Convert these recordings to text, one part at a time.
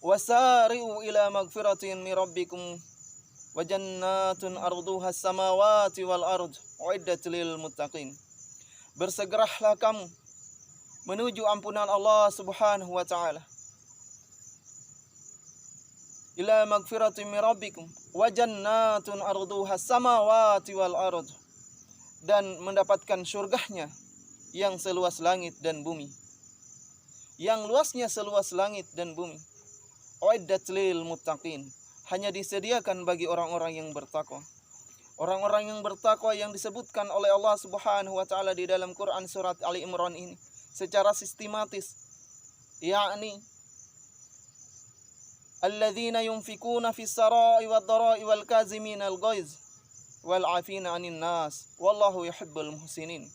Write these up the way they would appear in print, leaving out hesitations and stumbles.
Wasari'u ila magfiratin min rabbikum wa jannatun arduha as-samawati wal ard uiddat lil muttaqin. Bersegeralah kamu menuju ampunan Allah Subhanahu wa taala. Ila magfiratin min rabbikum wa jannatun arduha as-samawati wal ard, dan mendapatkan surganya yang seluas langit dan bumi. Yang luasnya seluas langit dan bumi. Uiddat lil muttaqin, hanya disediakan bagi orang-orang yang bertakwa. Orang-orang yang bertakwa yang disebutkan oleh Allah Subhanahu wa taala di dalam Quran surat Ali Imran ini secara sistematis, yakni alladzina yunfikuna fis sarai wad dharai wal kazimina al ghaiz wal 'afina 'anil nas wallahu yuhibbul muhsinin.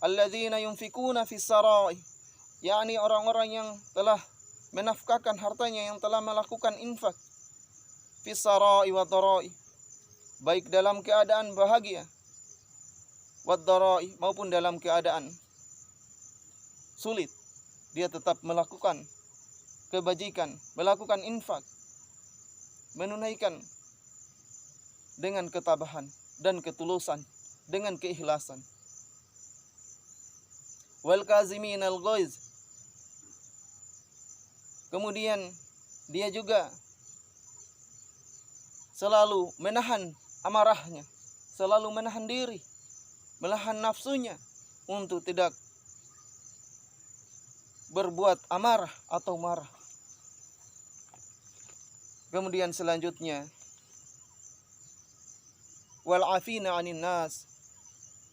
Alladzina yunfikuna fis sarai, yakni orang-orang yang telah menafkahkan hartanya, yang telah melakukan infak fis sarai wad dharai, baik dalam keadaan bahagia, wad dharai, maupun dalam keadaan sulit, dia tetap melakukan kebajikan, melakukan infak, menunaikan dengan ketabahan dan ketulusan, dengan keikhlasan. Wal kazimin al ghaiz, kemudian dia juga selalu menahan amarahnya, selalu menahan diri, menahan nafsunya untuk tidak berbuat amarah atau marah. Kemudian selanjutnya wal 'afina 'anil nas,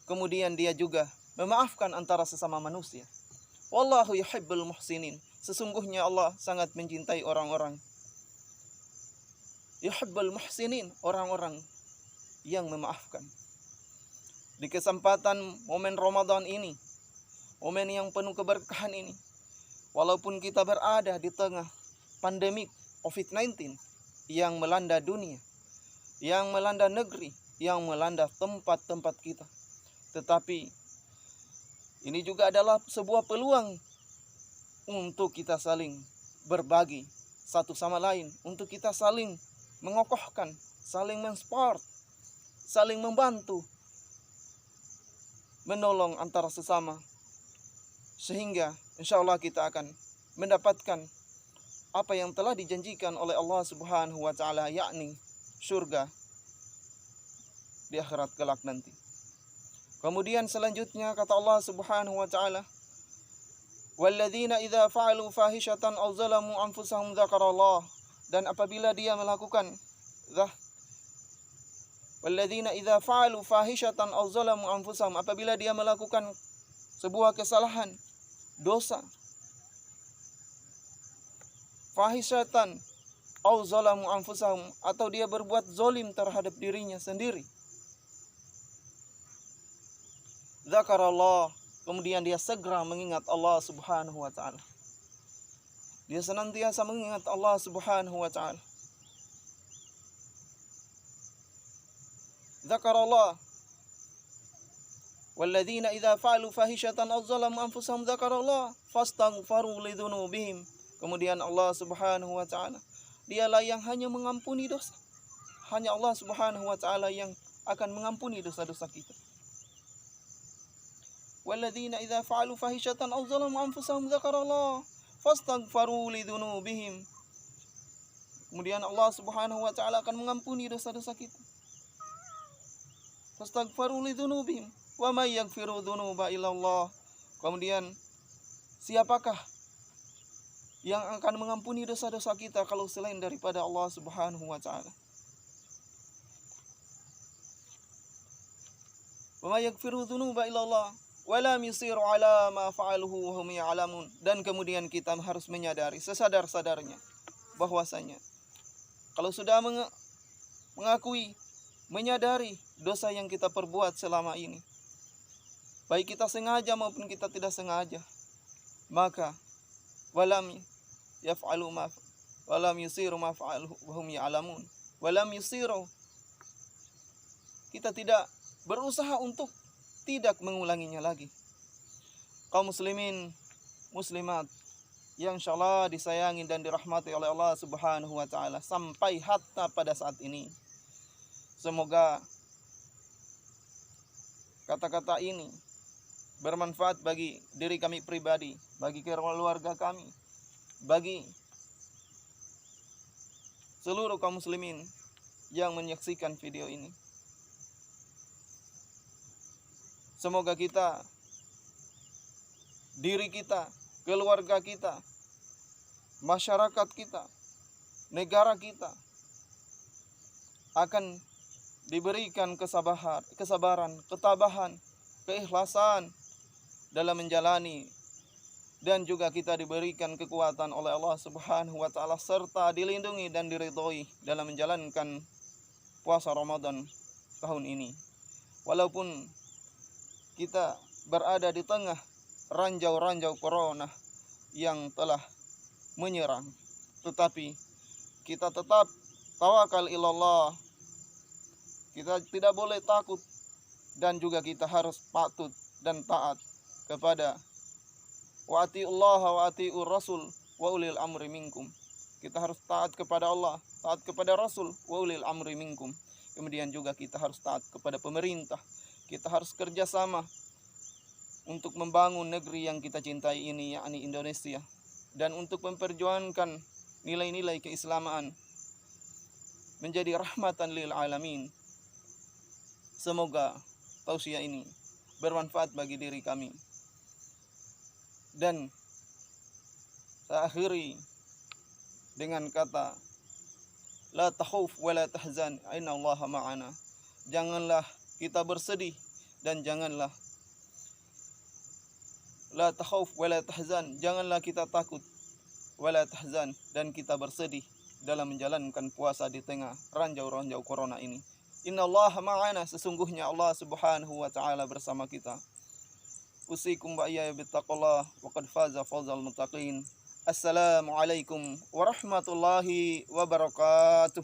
kemudian dia juga memaafkan antara sesama manusia. Wallahu yuhibbul muhsinin, sesungguhnya Allah sangat mencintai orang-orang yuhibbul muhsinin, orang-orang yang memaafkan. Di kesempatan momen Ramadan ini, momen yang penuh keberkahan ini, walaupun kita berada di tengah pandemi COVID-19 yang melanda dunia, yang melanda negeri, yang melanda tempat-tempat kita, tetapi ini juga adalah sebuah peluang untuk kita saling berbagi satu sama lain, untuk kita saling mengokohkan, saling mensupport, saling membantu, menolong antara sesama, sehingga insya Allah kita akan mendapatkan apa yang telah dijanjikan oleh Allah Subhanahu wa taala, yakni surga di akhirat kelak nanti. Kemudian selanjutnya kata Allah Subhanahu wa taala, walladzina idza fa'alu fahishatan aw zalamu anfusahum dzakarallah, dan apabila dia melakukan walladzina idza fa'alu fahishatan aw zalamu anfusahum, apabila dia melakukan sebuah kesalahan, dosa, fahishatan aw zalamu anfusahum, atau dia berbuat zalim terhadap dirinya sendiri, dzakarallah, kemudian dia segera mengingat Allah Subhanahu wa taala. Dia senantiasa mengingat Allah Subhanahu wa taala. Dzakarallah, walladzina idza fa'alu fahishatan aw zalamu anfusahum dzakarallah fastaghfaru lidzunubihim. Kemudian Allah Subhanahu wa taala, dialah yang hanya mengampuni dosa. Hanya Allah Subhanahu wa taala yang akan mengampuni dosa-dosa kita. Walladzina idza fa'alu fahishatan aw zalamu anfusahum dzakarallah fastaghfaru lidzunubihim. Kemudian Allah Subhanahu wa taala akan mengampuni dosa-dosa kita. Fastaghfaru lidzunubihim wa may yaghfiru dzunuba illallah. Kemudian siapakah yang akan mengampuni dosa-dosa kita kalau selain daripada Allah Subhanahu wa taala? Wa may yaghfiru dzunuba illallah wa lam yusiru ala ma fa'aluhu wa hum ya'lamun. Dan kemudian kita harus menyadari sesadar-sadarnya bahwasanya kalau sudah mengakui, menyadari dosa yang kita perbuat selama ini, baik kita sengaja maupun kita tidak sengaja, maka walam yaf'alu ma walam yusiru ma fa'aluhu wa hum ya'lamun. Walam yusiru, kita tidak berusaha untuk tidak mengulanginya lagi. Kaum muslimin, muslimat yang insyaallah disayangi dan dirahmati oleh Allah Subhanahu wa taala sampai hatta pada saat ini. Semoga kata-kata ini bermanfaat bagi diri kami pribadi, bagi keluarga kami, bagi seluruh kaum muslimin yang menyaksikan video ini. Semoga kita, diri kita, keluarga kita, masyarakat kita, negara kita akan diberikan kesabaran, ketabahan, keikhlasan dalam menjalani, dan juga kita diberikan kekuatan oleh Allah Subhanahu wa taala serta dilindungi dan diridhoi dalam menjalankan puasa Ramadan tahun ini. Walaupun kita berada di tengah ranjau-ranjau corona yang telah menyerang, tetapi kita tetap tawakal ilallah. Kita tidak boleh takut, dan juga kita harus patut dan taat kepada wa atiullaha wa atiur rasul wa ulil amri minkum. Kita harus taat kepada Allah, taat kepada Rasul wa ulil amri minkum. Kemudian juga kita harus taat kepada pemerintah. Kita harus kerjasama untuk membangun negeri yang kita cintai ini, yakni Indonesia, dan untuk memperjuangkan nilai-nilai keislaman menjadi rahmatan lil alamin. Semoga tausiah ini bermanfaat bagi diri kami. Dan saya akhiri dengan kata la takhuf wa la tahzan innallaha ma'ana. Janganlah kita bersedih dan janganlah la takhuf wa la tahzan, janganlah kita takut, wa la tahzan, dan kita bersedih dalam menjalankan puasa di tengah ranjau-ranjau corona ini. Innallaha ma'ana, sesungguhnya Allah Subhanahu wa taala bersama kita. Usikum wa iyaya bittaqullah wa qad faza fawzal muttaqin. Assalamualaikum warahmatullahi wabarakatuh.